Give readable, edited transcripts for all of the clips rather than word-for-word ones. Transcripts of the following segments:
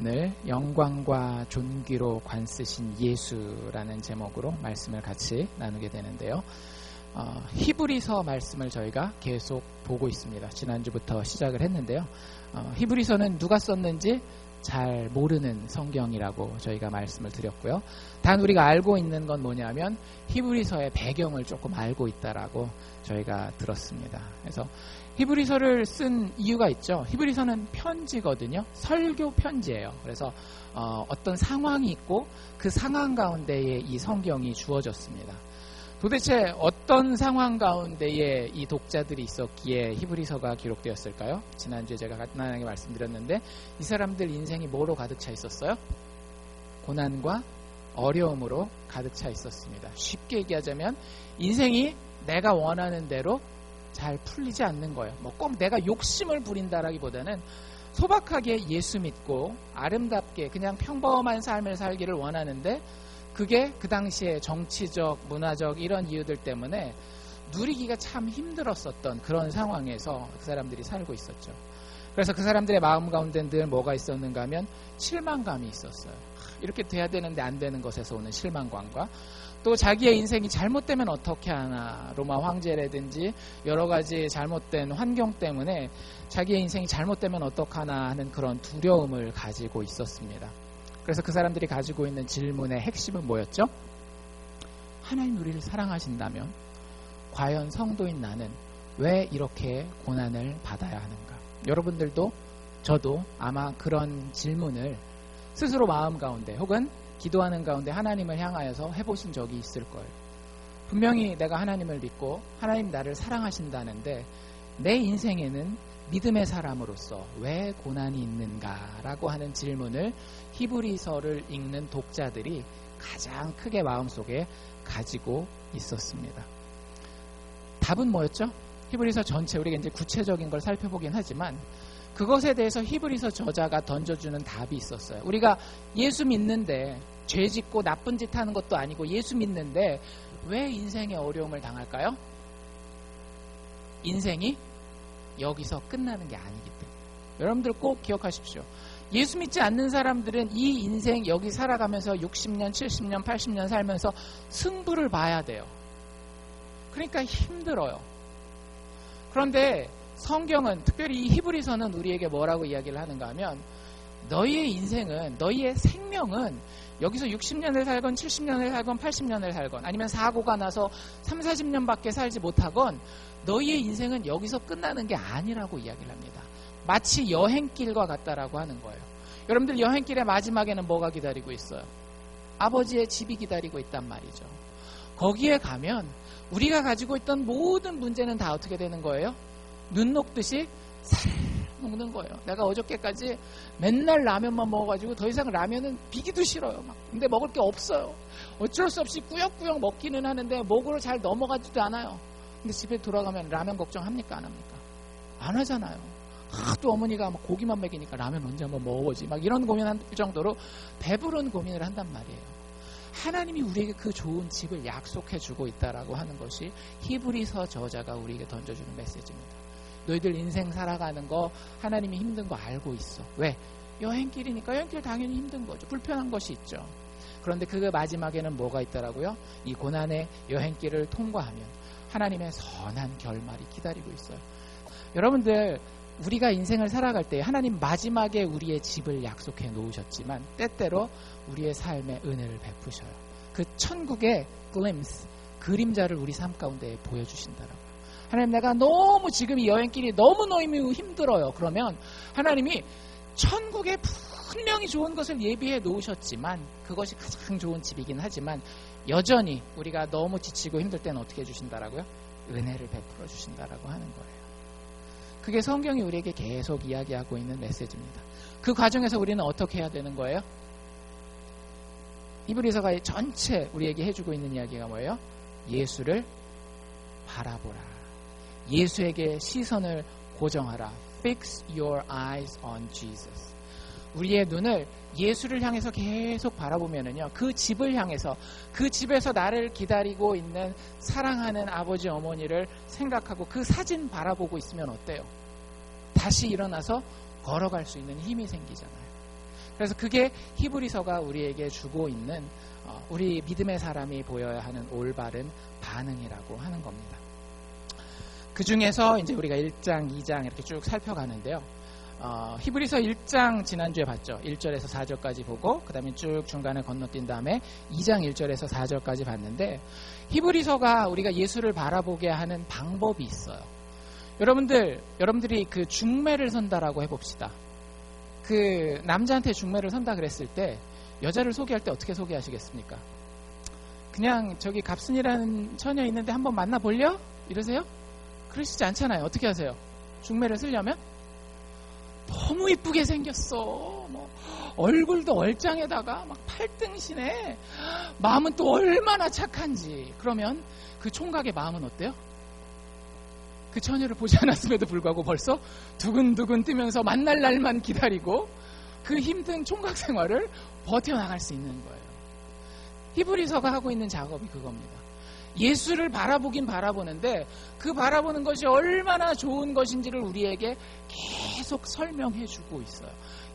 오늘 영광과 존귀로 관쓰신 예수라는 제목으로 말씀을 같이 나누게 되는데요. 히브리서 말씀을 저희가 계속 보고 있습니다. 지난주부터 시작을 했는데요. 히브리서는 누가 썼는지 잘 모르는 성경이라고 저희가 말씀을 드렸고요. 단 우리가 알고 있는 건 뭐냐면 히브리서의 배경을 조금 알고 있다라고 저희가 들었습니다. 그래서 히브리서를 쓴 이유가 있죠. 히브리서는 편지거든요. 설교 편지예요. 그래서 어떤 상황이 있고 그 상황 가운데에 이 성경이 주어졌습니다. 도대체 어떤 상황 가운데에 이 독자들이 있었기에 히브리서가 기록되었을까요? 지난주에 제가 간단하게 말씀드렸는데 이 사람들 인생이 뭐로 가득 차 있었어요? 고난과 어려움으로 가득 차 있었습니다. 쉽게 얘기하자면 인생이 내가 원하는 대로 잘 풀리지 않는 거예요. 꼭 내가 욕심을 부린다라기보다는 소박하게 예수 믿고 아름답게 그냥 평범한 삶을 살기를 원하는데 그게 그 당시에 정치적, 문화적 이런 이유들 때문에 누리기가 참 힘들었었던 그런 상황에서 그 사람들이 살고 있었죠. 그래서 그 사람들의 마음 가운데 늘 뭐가 있었는가 하면 실망감이 있었어요. 이렇게 돼야 되는데 안 되는 것에서 오는 실망감과 또 자기의 인생이 잘못되면 어떻게 하나, 로마 황제라든지 여러 가지 잘못된 환경 때문에 자기의 인생이 잘못되면 어떡하나 하는 그런 두려움을 가지고 있었습니다. 그래서 그 사람들이 가지고 있는 질문의 핵심은 뭐였죠? 하나님 우리를 사랑하신다면 과연 성도인 나는 왜 이렇게 고난을 받아야 하는가? 여러분들도 저도 아마 그런 질문을 스스로 마음 가운데 혹은 기도하는 가운데 하나님을 향하여서 해보신 적이 있을 거예요. 분명히 내가 하나님을 믿고 하나님 나를 사랑하신다는데 내 인생에는 믿음의 사람으로서 왜 고난이 있는가라고 하는 질문을 히브리서를 읽는 독자들이 가장 크게 마음속에 가지고 있었습니다. 답은 뭐였죠? 히브리서 전체 우리가 이제 구체적인 걸 살펴보긴 하지만 그것에 대해서 히브리서 저자가 던져주는 답이 있었어요. 우리가 예수 믿는데 죄 짓고 나쁜 짓 하는 것도 아니고 예수 믿는데 왜 인생의 어려움을 당할까요? 인생이 여기서 끝나는 게 아니기 때문에. 여러분들 꼭 기억하십시오. 예수 믿지 않는 사람들은 이 인생 여기 살아가면서 60년, 70년, 80년 살면서 승부를 봐야 돼요. 그러니까 힘들어요. 그런데 성경은 특별히 이 히브리서는 우리에게 뭐라고 이야기를 하는가 하면 너희의 인생은 너희의 생명은 여기서 60년을 살건 70년을 살건 80년을 살건 아니면 사고가 나서 3, 40년밖에 살지 못하건 너희의 인생은 여기서 끝나는 게 아니라고 이야기를 합니다. 마치 여행길과 같다라고 하는 거예요. 여러분들 여행길의 마지막에는 뭐가 기다리고 있어요? 아버지의 집이 기다리고 있단 말이죠. 거기에 가면 우리가 가지고 있던 모든 문제는 다 어떻게 되는 거예요? 눈 녹듯이 살 먹는 거예요. 내가 어저께까지 맨날 라면만 먹어가지고 더 이상 라면은 비기도 싫어요. 근데 먹을 게 없어요. 어쩔 수 없이 꾸역꾸역 먹기는 하는데 목으로 잘 넘어가지도 않아요. 근데 집에 돌아가면 라면 걱정합니까? 안 합니까? 안 하잖아요. 또 어머니가 막 고기만 먹이니까 라면 언제 한번 먹어보지 막 이런 고민할 정도로 배부른 고민을 한단 말이에요. 하나님이 우리에게 그 좋은 집을 약속해주고 있다라고 하는 것이 히브리서 저자가 우리에게 던져주는 메시지입니다. 너희들 인생 살아가는 거 하나님이 힘든 거 알고 있어. 왜? 여행길이니까. 여행길 당연히 힘든 거죠. 불편한 것이 있죠. 그런데 그 마지막에는 뭐가 있더라고요? 이 고난의 여행길을 통과하면 하나님의 선한 결말이 기다리고 있어요. 여러분들 우리가 인생을 살아갈 때 하나님 마지막에 우리의 집을 약속해 놓으셨지만 때때로 우리의 삶에 은혜를 베푸셔요. 그 천국의 glimpse, 그림자를 우리 삶 가운데 보여주신다라고요. 하나님 내가 너무 지금 이 여행길이 너무 힘들어요. 그러면 하나님이 천국에 분명히 좋은 것을 예비해 놓으셨지만 그것이 가장 좋은 집이긴 하지만 여전히 우리가 너무 지치고 힘들 때는 어떻게 해주신다라고요? 은혜를 베풀어 주신다라고 하는 거예요. 그게 성경이 우리에게 계속 이야기하고 있는 메시지입니다. 그 과정에서 우리는 어떻게 해야 되는 거예요? 히브리서가 전체 우리에게 해주고 있는 이야기가 뭐예요? 예수를 바라보라. 예수에게 시선을 고정하라. Fix your eyes on Jesus. 우리의 눈을 예수를 향해서 계속 바라보면은요, 그 집을 향해서, 그 집에서 나를 기다리고 있는 사랑하는 아버지 어머니를 생각하고 그 사진 바라보고 있으면 어때요? 다시 일어나서 걸어갈 수 있는 힘이 생기잖아요. 그래서 그게 히브리서가 우리에게 주고 있는 우리 믿음의 사람이 보여야 하는 올바른 반응이라고 하는 겁니다. 그 중에서 이제 우리가 1장, 2장 이렇게 쭉 살펴가는데요. 히브리서 1장 지난주에 봤죠. 1절에서 4절까지 보고 그 다음에 쭉 중간에 건너뛴 다음에 2장 1절에서 4절까지 봤는데, 히브리서가 우리가 예수를 바라보게 하는 방법이 있어요. 여러분들이 그 중매를 선다라고 해봅시다. 그 남자한테 중매를 선다 그랬을 때 여자를 소개할 때 어떻게 소개하시겠습니까? 그냥 저기 갑순이라는 처녀 있는데 한번 만나볼려? 이러세요? 그러시지 않잖아요. 어떻게 하세요? 중매를 쓰려면? 너무 이쁘게 생겼어. 뭐 얼굴도 얼짱에다가 막 팔등신에 마음은 또 얼마나 착한지. 그러면 그 총각의 마음은 어때요? 그 처녀를 보지 않았음에도 불구하고 벌써 두근두근 뛰면서 만날 날만 기다리고 그 힘든 총각 생활을 버텨나갈 수 있는 거예요. 히브리서가 하고 있는 작업이 그겁니다. 예수를 바라보긴 바라보는데 그 바라보는 것이 얼마나 좋은 것인지를 우리에게 계속 설명해 주고 있어요.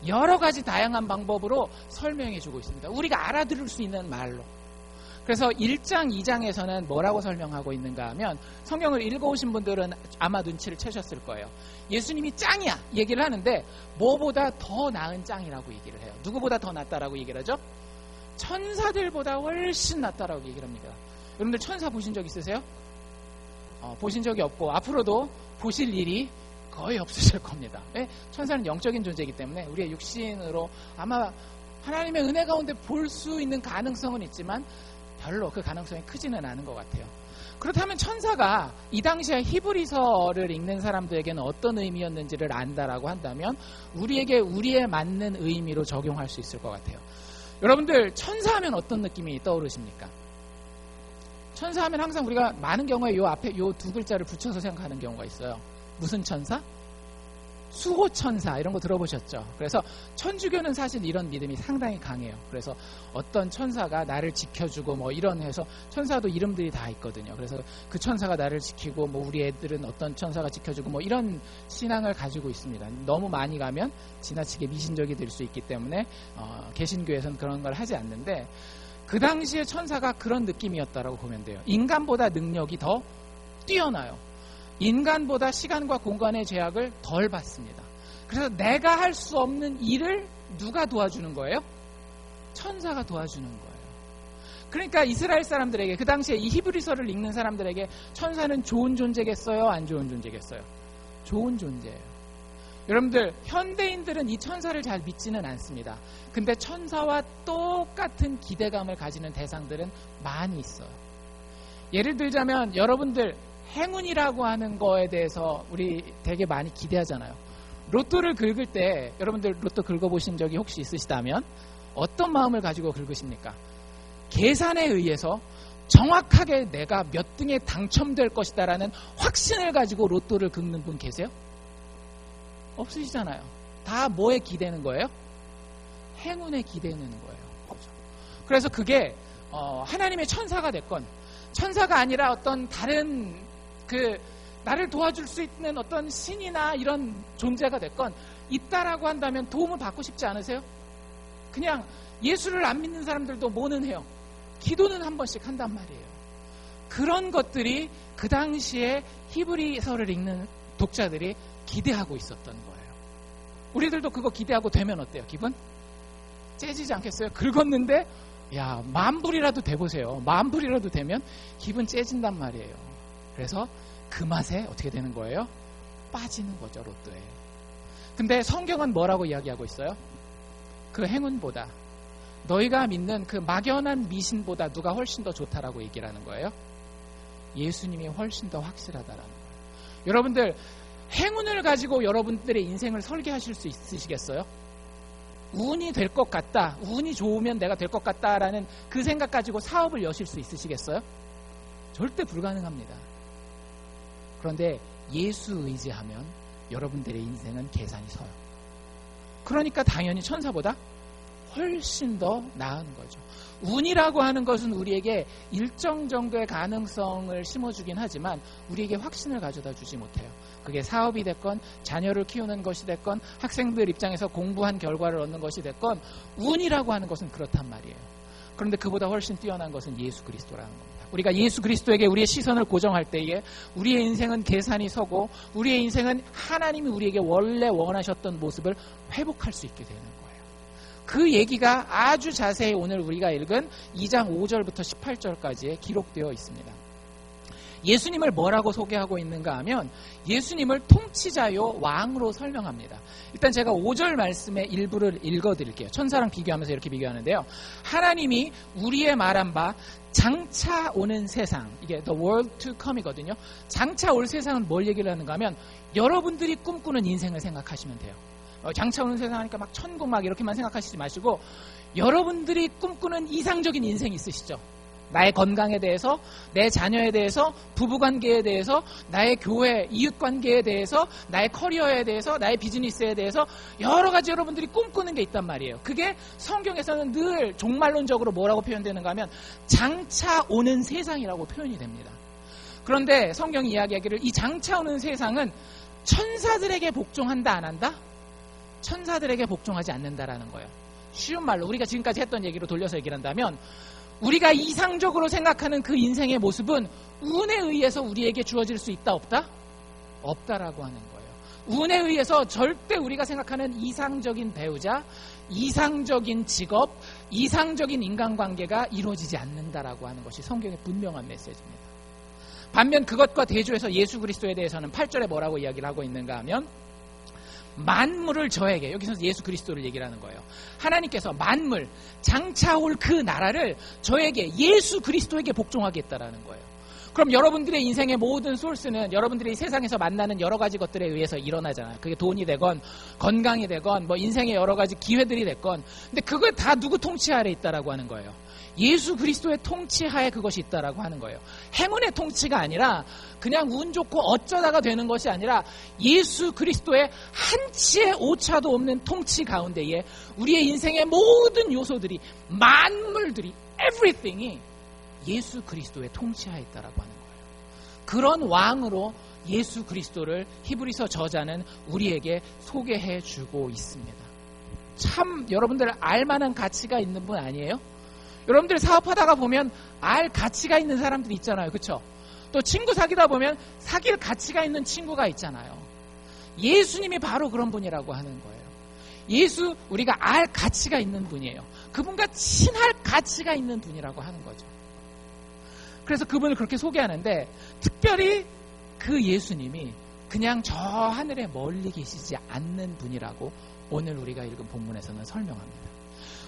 여러 가지 다양한 방법으로 설명해 주고 있습니다. 우리가 알아들을 수 있는 말로. 그래서 1장, 2장에서는 뭐라고 설명하고 있는가 하면, 성경을 읽어오신 분들은 아마 눈치를 채셨을 거예요. 예수님이 짱이야 얘기를 하는데 뭐보다 더 나은 짱이라고 얘기를 해요. 누구보다 더 낫다라고 얘기를 하죠? 천사들보다 훨씬 낫다라고 얘기를 합니다. 여러분들 천사 보신 적 있으세요? 보신 적이 없고 앞으로도 보실 일이 거의 없으실 겁니다. 왜? 천사는 영적인 존재이기 때문에 우리의 육신으로 아마 하나님의 은혜 가운데 볼 수 있는 가능성은 있지만 별로 그 가능성이 크지는 않은 것 같아요. 그렇다면 천사가 이 당시에 히브리서를 읽는 사람들에게는 어떤 의미였는지를 안다라고 한다면 우리에게 우리에 맞는 의미로 적용할 수 있을 것 같아요. 여러분들 천사하면 어떤 느낌이 떠오르십니까? 천사하면 항상 우리가 많은 경우에 요 앞에 요 두 글자를 붙여서 생각하는 경우가 있어요. 무슨 천사? 수호천사, 이런 거 들어보셨죠? 그래서 천주교는 사실 이런 믿음이 상당히 강해요. 그래서 어떤 천사가 나를 지켜주고 뭐 이런 해서 천사도 이름들이 다 있거든요. 그래서 그 천사가 나를 지키고 뭐 우리 애들은 어떤 천사가 지켜주고 뭐 이런 신앙을 가지고 있습니다. 너무 많이 가면 지나치게 미신적이 될 수 있기 때문에 개신교에서는 그런 걸 하지 않는데, 그 당시에 천사가 그런 느낌이었다라고 보면 돼요. 인간보다 능력이 더 뛰어나요. 인간보다 시간과 공간의 제약을 덜 받습니다. 그래서 내가 할 수 없는 일을 누가 도와주는 거예요? 천사가 도와주는 거예요. 그러니까 이스라엘 사람들에게, 그 당시에 이 히브리서를 읽는 사람들에게 천사는 좋은 존재겠어요? 안 좋은 존재겠어요? 좋은 존재예요. 여러분들, 현대인들은 이 천사를 잘 믿지는 않습니다. 근데 천사와 똑같은 기대감을 가지는 대상들은 많이 있어요. 예를 들자면 여러분들 행운이라고 하는 거에 대해서 우리 되게 많이 기대하잖아요. 로또를 긁을 때 여러분들 로또 긁어보신 적이 혹시 있으시다면 어떤 마음을 가지고 긁으십니까? 계산에 의해서 정확하게 내가 몇 등에 당첨될 것이다라는 확신을 가지고 로또를 긁는 분 계세요? 없으시잖아요. 다 뭐에 기대는 거예요? 행운에 기대는 거예요. 그래서 그게 하나님의 천사가 됐건 천사가 아니라 어떤 다른 나를 도와줄 수 있는 어떤 신이나 이런 존재가 됐건 있다라고 한다면 도움을 받고 싶지 않으세요? 그냥 예수를 안 믿는 사람들도 뭐는 해요? 기도는 한 번씩 한단 말이에요. 그런 것들이 그 당시에 히브리서를 읽는 독자들이 기대하고 있었던 거예요. 우리들도 그거 기대하고 되면 어때요? 기분? 째지지 않겠어요? 긁었는데 야, 만불이라도 돼보세요. 만불이라도 되면 기분 째진단 말이에요. 그래서 그 맛에 어떻게 되는 거예요? 빠지는 거죠, 로또에. 근데 성경은 뭐라고 이야기하고 있어요? 그 행운보다, 너희가 믿는 그 막연한 미신보다 누가 훨씬 더 좋다라고 얘기를 하는 거예요? 예수님이 훨씬 더 확실하다라는 거예요. 여러분들, 행운을 가지고 여러분들의 인생을 설계하실 수 있으시겠어요? 운이 될 것 같다, 운이 좋으면 내가 될 것 같다라는 그 생각 가지고 사업을 여실 수 있으시겠어요? 절대 불가능합니다. 그런데 예수 의지하면 여러분들의 인생은 계산이 서요. 그러니까 당연히 천사보다 훨씬 더 나은 거죠. 운이라고 하는 것은 우리에게 일정 정도의 가능성을 심어주긴 하지만 우리에게 확신을 가져다 주지 못해요. 그게 사업이 됐건 자녀를 키우는 것이 됐건 학생들 입장에서 공부한 결과를 얻는 것이 됐건 운이라고 하는 것은 그렇단 말이에요. 그런데 그보다 훨씬 뛰어난 것은 예수 그리스도라는 겁니다. 우리가 예수 그리스도에게 우리의 시선을 고정할 때에 우리의 인생은 계산이 서고 우리의 인생은 하나님이 우리에게 원래 원하셨던 모습을 회복할 수 있게 되는 거예요. 그 얘기가 아주 자세히 오늘 우리가 읽은 2장 5절부터 18절까지에 기록되어 있습니다. 예수님을 뭐라고 소개하고 있는가 하면 예수님을 통치자요 왕으로 설명합니다. 일단 제가 5절 말씀의 일부를 읽어드릴게요. 천사랑 비교하면서 이렇게 비교하는데요. 하나님이 우리의 말한 바 장차 오는 세상, 이게 the world to come이거든요. 장차 올 세상은 뭘 얘기를 하는가 하면 여러분들이 꿈꾸는 인생을 생각하시면 돼요. 장차 오는 세상 하니까 막 천국 막 이렇게만 생각하시지 마시고 여러분들이 꿈꾸는 이상적인 인생 있으시죠? 나의 건강에 대해서, 내 자녀에 대해서, 부부관계에 대해서, 나의 교회, 이웃관계에 대해서, 나의 커리어에 대해서, 나의 비즈니스에 대해서 여러 가지 여러분들이 꿈꾸는 게 있단 말이에요. 그게 성경에서는 늘 종말론적으로 뭐라고 표현되는가 하면 장차 오는 세상이라고 표현이 됩니다. 그런데 성경이 이야기하기를 이 장차 오는 세상은 천사들에게 복종한다 안 한다? 천사들에게 복종하지 않는다라는 거예요. 쉬운 말로 우리가 지금까지 했던 얘기로 돌려서 얘기를 한다면 우리가 이상적으로 생각하는 그 인생의 모습은 운에 의해서 우리에게 주어질 수 있다 없다? 없다라고 하는 거예요. 운에 의해서 절대 우리가 생각하는 이상적인 배우자, 이상적인 직업, 이상적인 인간관계가 이루어지지 않는다라고 하는 것이 성경의 분명한 메시지입니다. 반면 그것과 대조해서 예수 그리스도에 대해서는 8절에 뭐라고 이야기를 하고 있는가 하면 만물을 저에게, 여기서 예수 그리스도를 얘기를 하는 거예요. 하나님께서 만물, 장차 올 그 나라를 저에게, 예수 그리스도에게 복종하겠다라는 거예요. 그럼 여러분들의 인생의 모든 소스는 여러분들이 세상에서 만나는 여러 가지 것들에 의해서 일어나잖아요. 그게 돈이 되건 건강이 되건 뭐 인생의 여러 가지 기회들이 됐건, 근데 그걸 다 누구 통치 아래 있다라고 하는 거예요. 예수 그리스도의 통치하에 그것이 있다라고 하는 거예요. 행운의 통치가 아니라 그냥 운 좋고 어쩌다가 되는 것이 아니라 예수 그리스도의 한치의 오차도 없는 통치 가운데에 우리의 인생의 모든 요소들이, 만물들이, everything이 예수 그리스도의 통치하에 있다라고 하는 거예요. 그런 왕으로 예수 그리스도를 히브리서 저자는 우리에게 소개해 주고 있습니다. 참 여러분들 알만한 가치가 있는 분 아니에요? 여러분들 사업하다가 보면 알 가치가 있는 사람들이 있잖아요. 그렇죠? 또 친구 사귀다 보면 사귈 가치가 있는 친구가 있잖아요. 예수님이 바로 그런 분이라고 하는 거예요. 우리가 알 가치가 있는 분이에요. 그분과 친할 가치가 있는 분이라고 하는 거죠. 그래서 그분을 그렇게 소개하는데 특별히 그 예수님이 그냥 저 하늘에 멀리 계시지 않는 분이라고 오늘 우리가 읽은 본문에서는 설명합니다.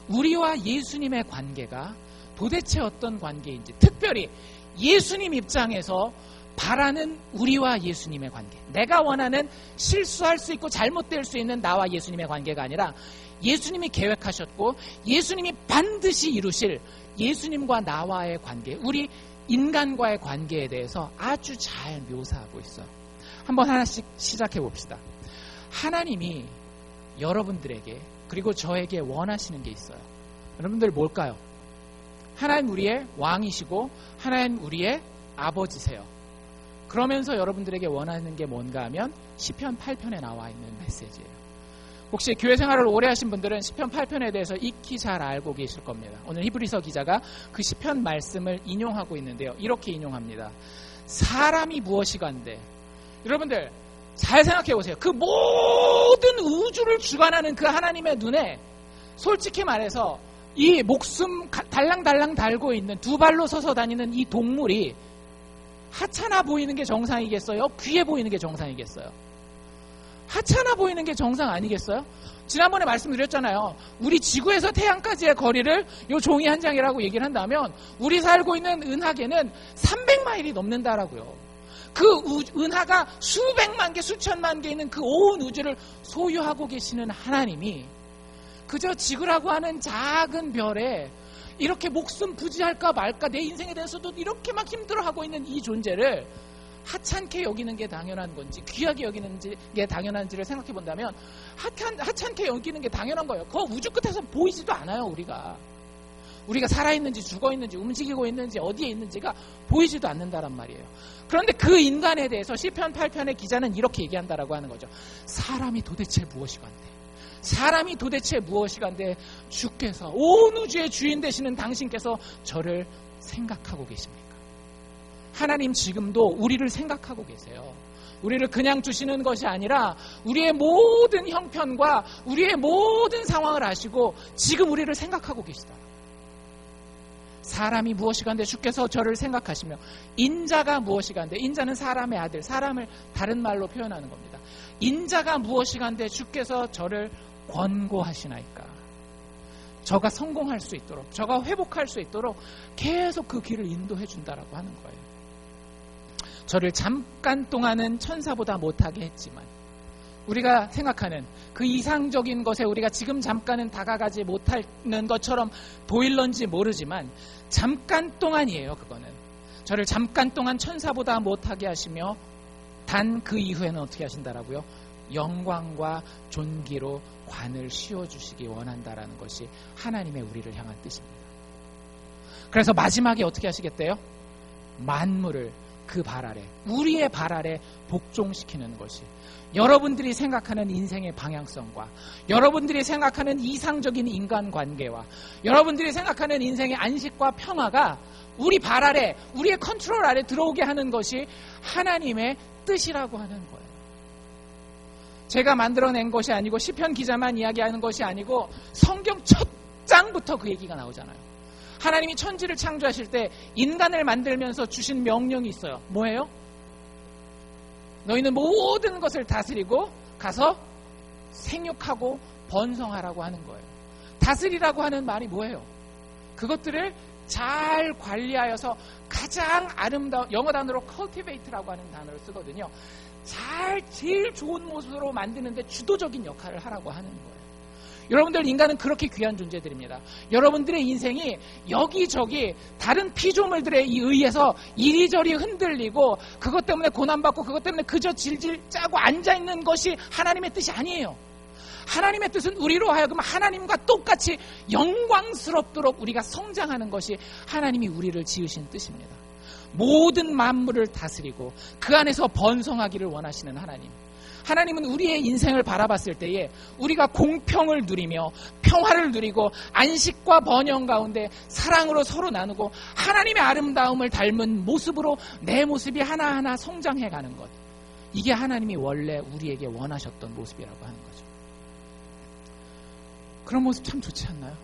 우리와 예수님의 관계가 도대체 어떤 관계인지, 특별히 예수님 입장에서 바라는 우리와 예수님의 관계, 내가 원하는 실수할 수 있고 잘못될 수 있는 나와 예수님의 관계가 아니라 예수님이 계획하셨고 예수님이 반드시 이루실 예수님과 나와의 관계, 우리 인간과의 관계에 대해서 아주 잘 묘사하고 있어요. 한번 하나씩 시작해 봅시다. 하나님이 여러분들에게 그리고 저에게 원하시는 게 있어요. 여러분들 뭘까요? 하나님 우리의 왕이시고 하나님 우리의 아버지세요. 그러면서 여러분들에게 원하는 게 뭔가 하면 시편 8편에 나와 있는 메시지예요. 혹시 교회 생활을 오래 하신 분들은 시편 8편에 대해서 익히 잘 알고 계실 겁니다. 오늘 히브리서 기자가 그 시편 말씀을 인용하고 있는데요. 이렇게 인용합니다. 사람이 무엇이간데, 여러분들 잘 생각해 보세요. 그 모든 우주를 주관하는 그 하나님의 눈에 솔직히 말해서 이 목숨 달랑달랑 달고 있는 두 발로 서서 다니는 이 동물이 하찮아 보이는 게 정상이겠어요? 귀해 보이는 게 정상이겠어요? 하찮아 보이는 게 정상 아니겠어요? 지난번에 말씀드렸잖아요. 우리 지구에서 태양까지의 거리를 요 종이 한 장이라고 얘기를 한다면 우리 살고 있는 은하계는 300마일이 넘는다라고요. 그 은하가 수백만 개, 수천만 개 있는 그 온 우주를 소유하고 계시는 하나님이 그저 지구라고 하는 작은 별에 이렇게 목숨 부지할까 말까 내 인생에 대해서도 이렇게 막 힘들어하고 있는 이 존재를 하찮게 여기는 게 당연한 건지 귀하게 여기는 게 당연한지를 생각해 본다면 하찮게 여기는 게 당연한 거예요. 그 우주 끝에서 보이지도 않아요. 우리가 살아있는지 죽어있는지 움직이고 있는지 어디에 있는지가 보이지도 않는다란 말이에요. 그런데 그 인간에 대해서 시편 8편의 기자는 이렇게 얘기한다라고 하는 거죠. 사람이 도대체 무엇이간데 주께서 온 우주의 주인 되시는 당신께서 저를 생각하고 계십니까? 하나님 지금도 우리를 생각하고 계세요. 우리를 그냥 두시는 것이 아니라 우리의 모든 형편과 우리의 모든 상황을 아시고 지금 우리를 생각하고 계시다. 사람이 무엇이간데 주께서 저를 생각하시며 인자가 무엇이간데, 인자는 사람의 아들, 사람을 다른 말로 표현하는 겁니다. 인자가 무엇이간데 주께서 저를 권고하시나이까. 저가 성공할 수 있도록, 저가 회복할 수 있도록 계속 그 길을 인도해 준다라고 하는 거예요. 저를 잠깐 동안은 천사보다 못하게 했지만 우리가 생각하는 그 이상적인 것에 우리가 지금 잠깐은 다가가지 못하는 것처럼 보일런지 모르지만 잠깐 동안이에요. 그거는 저를 잠깐 동안 천사보다 못하게 하시며 단 그 이후에는 어떻게 하신다라고요? 영광과 존귀로 관을 씌워주시기 원한다라는 것이 하나님의 우리를 향한 뜻입니다. 그래서 마지막에 어떻게 하시겠대요? 만물을 그 발 아래, 우리의 발 아래 복종시키는 것이 여러분들이 생각하는 인생의 방향성과 여러분들이 생각하는 이상적인 인간관계와 여러분들이 생각하는 인생의 안식과 평화가 우리 발 아래, 우리의 컨트롤 아래 들어오게 하는 것이 하나님의 뜻이라고 하는 거예요. 제가 만들어낸 것이 아니고 시편 기자만 이야기하는 것이 아니고 성경 첫 장부터 그 얘기가 나오잖아요. 하나님이 천지를 창조하실 때 인간을 만들면서 주신 명령이 있어요. 뭐예요? 너희는 모든 것을 다스리고 가서 생육하고 번성하라고 하는 거예요. 다스리라고 하는 말이 뭐예요? 그것들을 잘 관리하여서 가장 아름다운, 영어 단어로 cultivate라고 하는 단어를 쓰거든요. 제일 좋은 모습으로 만드는데 주도적인 역할을 하라고 하는 거예요. 여러분들 인간은 그렇게 귀한 존재들입니다. 여러분들의 인생이 여기저기 다른 피조물들에 의해서 이리저리 흔들리고 그것 때문에 고난받고 그것 때문에 그저 질질 짜고 앉아있는 것이 하나님의 뜻이 아니에요. 하나님의 뜻은 우리로 하여금 하나님과 똑같이 영광스럽도록 우리가 성장하는 것이 하나님이 우리를 지으신 뜻입니다. 모든 만물을 다스리고 그 안에서 번성하기를 원하시는 하나님. 하나님은 우리의 인생을 바라봤을 때에 우리가 공평을 누리며 평화를 누리고 안식과 번영 가운데 사랑으로 서로 나누고 하나님의 아름다움을 닮은 모습으로 내 모습이 하나하나 성장해가는 것, 이게 하나님이 원래 우리에게 원하셨던 모습이라고 하는 거죠. 그런 모습 참 좋지 않나요?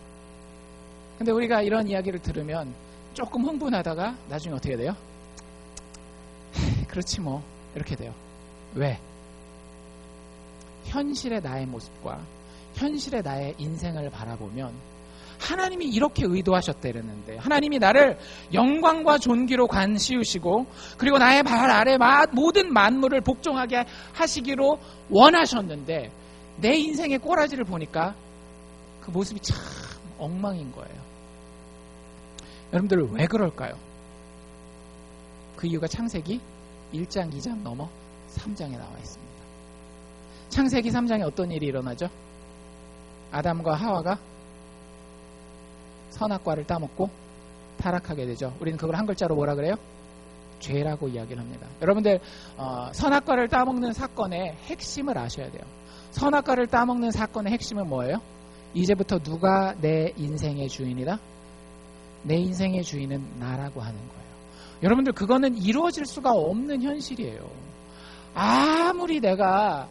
근데 우리가 이런 이야기를 들으면 조금 흥분하다가 나중에 어떻게 돼요? 그렇지 뭐 이렇게 돼요. 왜? 현실의 나의 모습과 현실의 나의 인생을 바라보면 하나님이 이렇게 의도하셨다는데, 하나님이 나를 영광과 존귀로 관 씌우시고 그리고 나의 발 아래 모든 만물을 복종하게 하시기로 원하셨는데 내 인생의 꼬라지를 보니까 그 모습이 참 엉망인 거예요. 여러분들 왜 그럴까요? 그 이유가 창세기 1장, 2장 넘어 3장에 나와 있습니다. 창세기 3장에 어떤 일이 일어나죠? 아담과 하와가 선악과를 따먹고 타락하게 되죠. 우리는 그걸 한 글자로 뭐라 그래요? 죄라고 이야기를 합니다. 여러분들 선악과를 따먹는 사건의 핵심을 아셔야 돼요. 선악과를 따먹는 사건의 핵심은 뭐예요? 이제부터 누가 내 인생의 주인이다? 내 인생의 주인은 나라고 하는 거예요. 여러분들 그거는 이루어질 수가 없는 현실이에요. 아무리 내가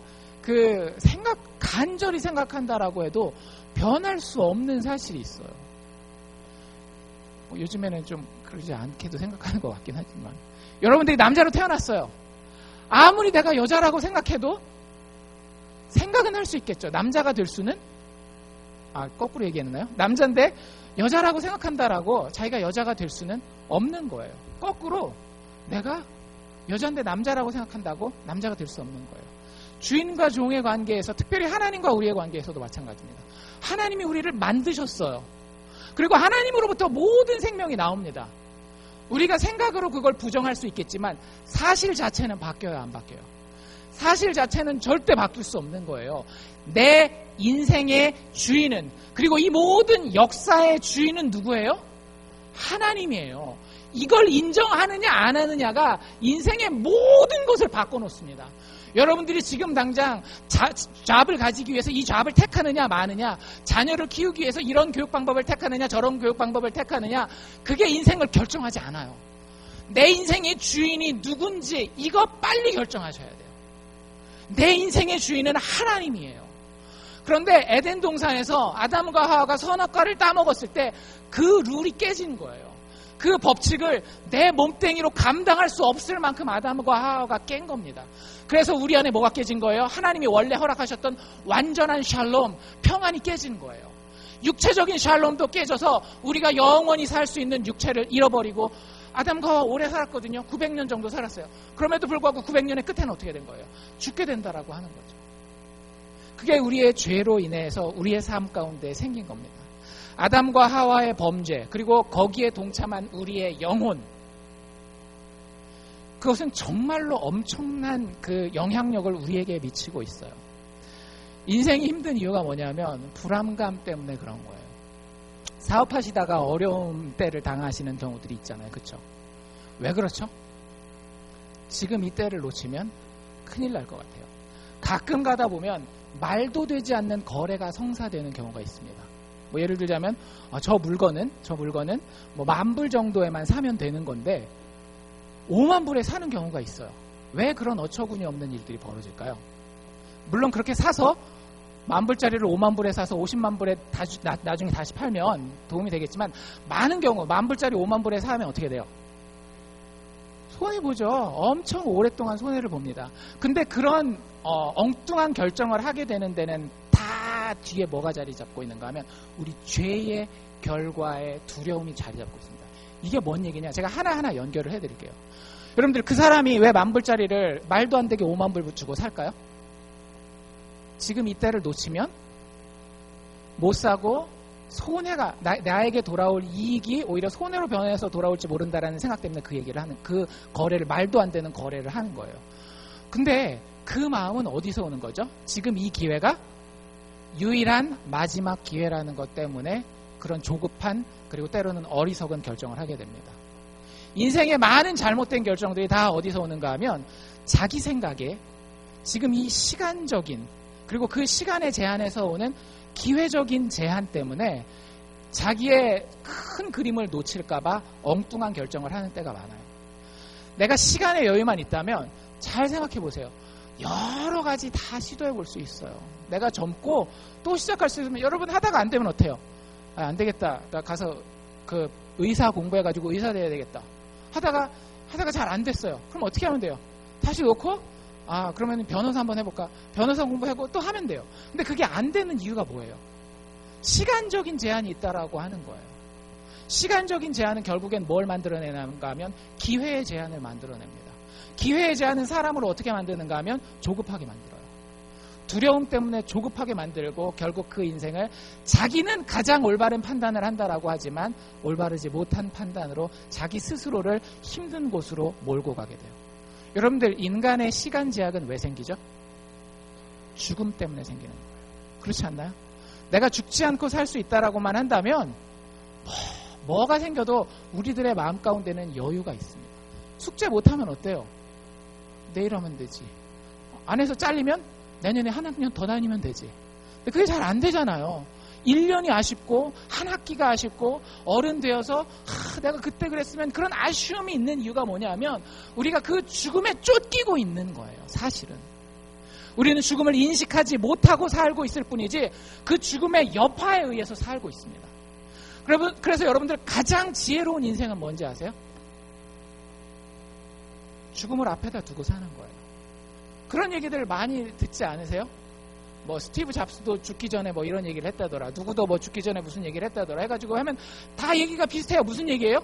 간절히 생각한다라고 해도 변할 수 없는 사실이 있어요. 요즘에는 좀 그러지 않게도 생각하는 것 같긴 하지만 여러분들이 남자로 태어났어요. 아무리 내가 여자라고 생각해도 생각은 할 수 있겠죠. 남자가 될 수는 거꾸로 얘기했나요? 남자인데 여자라고 생각한다라고 자기가 여자가 될 수는 없는 거예요. 거꾸로 내가 여자인데 남자라고 생각한다고 남자가 될 수 없는 거예요. 주인과 종의 관계에서, 특별히 하나님과 우리의 관계에서도 마찬가지입니다. 하나님이 우리를 만드셨어요. 그리고 하나님으로부터 모든 생명이 나옵니다. 우리가 생각으로 그걸 부정할 수 있겠지만 사실 자체는 바뀌어요, 안 바뀌어요? 사실 자체는 절대 바뀔 수 없는 거예요. 내 인생의 주인은, 그리고 이 모든 역사의 주인은 누구예요? 하나님이에요. 이걸 인정하느냐 안 하느냐가 인생의 모든 것을 바꿔놓습니다. 여러분들이 지금 당장 잡을 가지기 위해서 이 잡을 택하느냐 마느냐, 자녀를 키우기 위해서 이런 교육 방법을 택하느냐 저런 교육 방법을 택하느냐, 그게 인생을 결정하지 않아요. 내 인생의 주인이 누군지 이거 빨리 결정하셔야 돼요. 내 인생의 주인은 하나님이에요. 그런데 에덴 동산에서 아담과 하와가 선악과를 따먹었을 때 그 룰이 깨진 거예요. 그 법칙을 내 몸뚱이로 감당할 수 없을 만큼 아담과 하와가 깬 겁니다. 그래서 우리 안에 뭐가 깨진 거예요? 하나님이 원래 허락하셨던 완전한 샬롬, 평안이 깨진 거예요. 육체적인 샬롬도 깨져서 우리가 영원히 살 수 있는 육체를 잃어버리고, 아담과 하와 오래 살았거든요. 900년 정도 살았어요. 그럼에도 불구하고 900년의 끝에는 어떻게 된 거예요? 죽게 된다라고 하는 거죠. 그게 우리의 죄로 인해서 우리의 삶 가운데 생긴 겁니다. 아담과 하와의 범죄, 그리고 거기에 동참한 우리의 영혼, 그것은 정말로 엄청난 그 영향력을 우리에게 미치고 있어요. 인생이 힘든 이유가 뭐냐면 불안감 때문에 그런 거예요. 사업하시다가 어려운 때를 당하시는 경우들이 있잖아요. 그렇죠? 왜 그렇죠? 지금 이 때를 놓치면 큰일 날 것 같아요. 가끔 가다 보면 말도 되지 않는 거래가 성사되는 경우가 있습니다. 뭐 예를 들자면 저 물건은 뭐 10,000불 정도에만 사면 되는 건데 50,000불에 사는 경우가 있어요. 왜 그런 어처구니 없는 일들이 벌어질까요? 물론 그렇게 사서 10,000불짜리를 50,000불에 사서 500,000불에 나중에 다시 팔면 도움이 되겠지만, 많은 경우 10,000불짜리 50,000불에 사면 어떻게 돼요? 손해보죠. 엄청 오랫동안 손해를 봅니다. 근데 그런 엉뚱한 결정을 하게 되는 데는 다 뒤에 뭐가 자리 잡고 있는가 하면 우리 죄의 결과의 두려움이 자리 잡고 있습니다. 이게 뭔 얘기냐? 제가 하나하나 연결을 해드릴게요. 여러분들, 그 사람이 왜 10,000불짜리를 말도 안 되게 50,000불 주고 살까요? 지금 이때를 놓치면 못 사고 손해가 나에게 돌아올 이익이 오히려 손해로 변해서 돌아올지 모른다라는 생각 때문에 그 얘기를 하는, 그 거래를, 말도 안 되는 거래를 하는 거예요. 근데 그 마음은 어디서 오는 거죠? 지금 이 기회가 유일한 마지막 기회라는 것 때문에 그런 조급한, 그리고 때로는 어리석은 결정을 하게 됩니다. 인생의 많은 잘못된 결정들이 다 어디서 오는가 하면 자기 생각에 지금 이 시간적인, 그리고 그 시간의 제한에서 오는 기회적인 제한 때문에 자기의 큰 그림을 놓칠까봐 엉뚱한 결정을 하는 때가 많아요. 내가 시간의 여유만 있다면 잘 생각해 보세요. 여러 가지 다 시도해 볼 수 있어요. 내가 젊고 또 시작할 수 있으면, 여러분 하다가 안 되면 어때요? 안 되겠다. 나 가서 그 의사 공부해가지고 의사 돼야 되겠다. 하다가 잘 안 됐어요. 그럼 어떻게 하면 돼요? 다시 놓고 그러면 변호사 한번 해볼까? 변호사 공부하고 또 하면 돼요. 근데 그게 안 되는 이유가 뭐예요? 시간적인 제한이 있다라고 하는 거예요. 시간적인 제한은 결국엔 뭘 만들어내는가 하면 기회의 제한을 만들어냅니다. 기회의 제한은 사람을 어떻게 만드는가 하면 조급하게 만들어요. 두려움 때문에 조급하게 만들고 결국 그 인생을 자기는 가장 올바른 판단을 한다라고 하지만 올바르지 못한 판단으로 자기 스스로를 힘든 곳으로 몰고 가게 돼요. 여러분들, 인간의 시간 제약은 왜 생기죠? 죽음 때문에 생기는 거예요. 그렇지 않나요? 내가 죽지 않고 살 수 있다라고만 한다면 뭐가 생겨도 우리들의 마음 가운데는 여유가 있습니다. 숙제 못하면 어때요? 내일 하면 되지. 안에서 잘리면 내년에 한 학년 더 다니면 되지. 근데 그게 잘 안 되잖아요. 1년이 아쉽고 한 학기가 아쉽고 어른 되어서 내가 그때 그랬으면, 그런 아쉬움이 있는 이유가 뭐냐면 우리가 그 죽음에 쫓기고 있는 거예요. 사실은 우리는 죽음을 인식하지 못하고 살고 있을 뿐이지 그 죽음의 여파에 의해서 살고 있습니다. 그래서 여러분들, 가장 지혜로운 인생은 뭔지 아세요? 죽음을 앞에다 두고 사는 거예요. 그런 얘기들 많이 듣지 않으세요? 뭐 스티브 잡스도 죽기 전에 뭐 이런 얘기를 했다더라, 누구도 뭐 죽기 전에 무슨 얘기를 했다더라 해가지고 하면 다 얘기가 비슷해요. 무슨 얘기예요?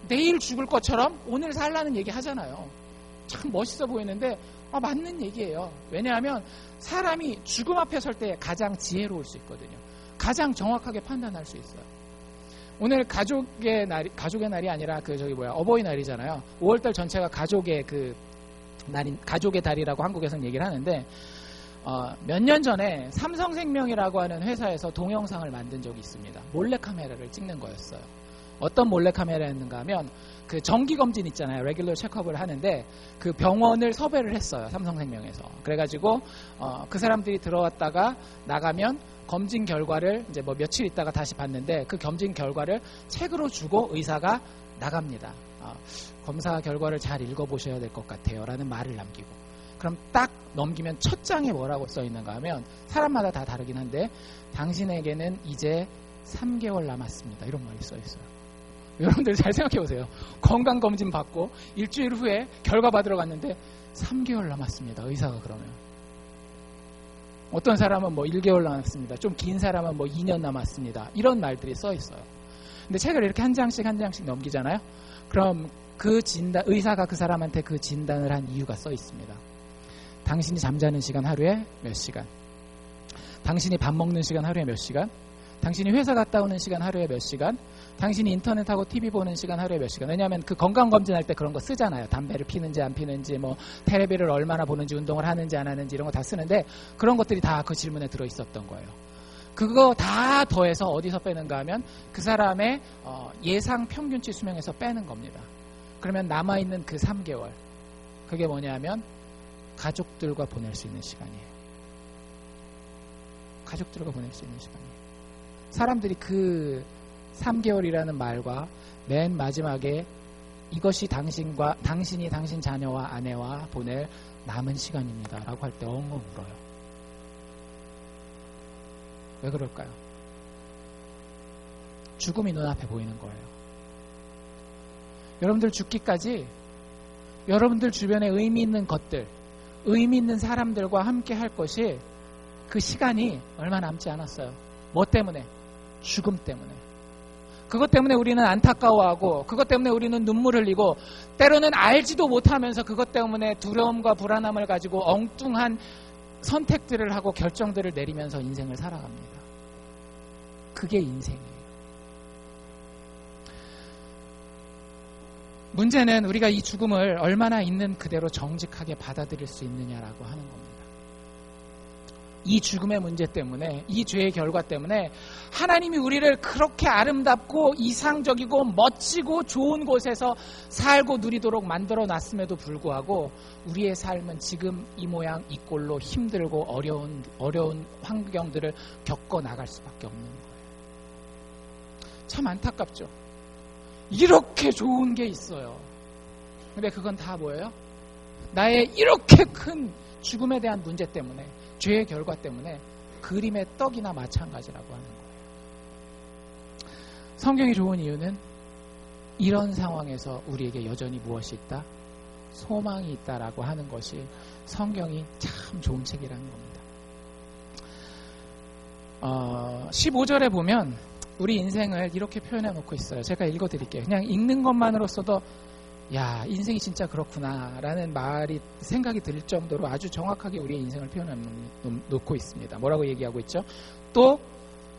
내일 죽을 것처럼 오늘 살라는 얘기 하잖아요. 참 멋있어 보이는데 맞는 얘기예요. 왜냐하면 사람이 죽음 앞에 설 때 가장 지혜로울 수 있거든요. 가장 정확하게 판단할 수 있어요. 오늘 가족의 날이 아니라 어버이날이잖아요. 5월달 전체가 가족의 가족의 달이라고 한국에서는 얘기를 하는데, 몇 년 전에 삼성생명이라고 하는 회사에서 동영상을 만든 적이 있습니다. 몰래카메라를 찍는 거였어요. 어떤 몰래카메라였는가 하면, 그 정기검진 있잖아요. 레귤러 체크업을 하는데, 그 병원을 섭외를 했어요. 삼성생명에서. 그래가지고, 그 사람들이 들어왔다가 나가면, 검진 결과를 이제 뭐 며칠 있다가 다시 봤는데, 그 검진 결과를 책으로 주고 의사가 나갑니다. 검사 결과를 잘 읽어보셔야 될 것 같아요. 라는 말을 남기고. 그럼 딱 넘기면 첫 장에 뭐라고 써 있는가 하면, 사람마다 다 다르긴 한데, 당신에게는 이제 3개월 남았습니다. 이런 말이 써 있어요. 여러분들 잘 생각해 보세요. 건강검진 받고 일주일 후에 결과 받으러 갔는데 3개월 남았습니다. 의사가 그러면. 어떤 사람은 뭐 1개월 남았습니다. 좀 긴 사람은 뭐 2년 남았습니다. 이런 말들이 써 있어요. 근데 책을 이렇게 한 장씩 넘기잖아요. 그럼 의사가 그 사람한테 그 진단을 한 이유가 써 있습니다. 당신이 잠자는 시간 하루에 몇 시간, 당신이 밥 먹는 시간 하루에 몇 시간, 당신이 회사 갔다 오는 시간 하루에 몇 시간, 당신이 인터넷하고 TV 보는 시간 하루에 몇 시간. 왜냐하면 그 건강검진할 때 그런 거 쓰잖아요. 담배를 피는지 안 피는지, 뭐 텔레비를 얼마나 보는지, 운동을 하는지 안 하는지 이런 거 다 쓰는데, 그런 것들이 다 그 질문에 들어있었던 거예요. 그거 다 더해서 어디서 빼는가 하면 그 사람의 예상 평균치 수명에서 빼는 겁니다. 그러면 남아있는 그 3개월, 그게 뭐냐면 가족들과 보낼 수 있는 시간이에요. 가족들과 보낼 수 있는 시간이에요. 사람들이 그 3개월이라는 말과 맨 마지막에 이것이 당신이 당신 자녀와 아내와 보낼 남은 시간입니다 라고 할 때 엉엉 울어요. 왜 그럴까요? 죽음이 눈앞에 보이는 거예요. 여러분들 죽기까지 여러분들 주변에 의미 있는 것들, 의미 있는 사람들과 함께 할 것이, 그 시간이 얼마 남지 않았어요. 뭐 때문에? 죽음 때문에. 그것 때문에 우리는 안타까워하고, 그것 때문에 우리는 눈물 흘리고, 때로는 알지도 못하면서 그것 때문에 두려움과 불안함을 가지고 엉뚱한 선택들을 하고 결정들을 내리면서 인생을 살아갑니다. 그게 인생이에요. 문제는 우리가 이 죽음을 얼마나 있는 그대로 정직하게 받아들일 수 있느냐라고 하는 겁니다. 이 죽음의 문제 때문에, 이 죄의 결과 때문에 하나님이 우리를 그렇게 아름답고 이상적이고 멋지고 좋은 곳에서 살고 누리도록 만들어 놨음에도 불구하고 우리의 삶은 지금 이 모양 이 꼴로 힘들고 어려운 환경들을 겪어 나갈 수밖에 없는 거예요. 참 안타깝죠. 이렇게 좋은 게 있어요. 근데 그건 다 뭐예요? 나의 이렇게 큰 죽음에 대한 문제 때문에, 죄의 결과 때문에 그림의 떡이나 마찬가지라고 하는 거예요. 성경이 좋은 이유는 이런 상황에서 우리에게 여전히 무엇이 있다? 소망이 있다라고 하는 것이 성경이 참 좋은 책이라는 겁니다. 15절에 보면 우리 인생을 이렇게 표현해 놓고 있어요. 제가 읽어드릴게요. 그냥 읽는 것만으로서도 야, 인생이 진짜 그렇구나 라는 생각이 들 정도로 아주 정확하게 우리의 인생을 표현해 놓고 있습니다. 뭐라고 얘기하고 있죠? 또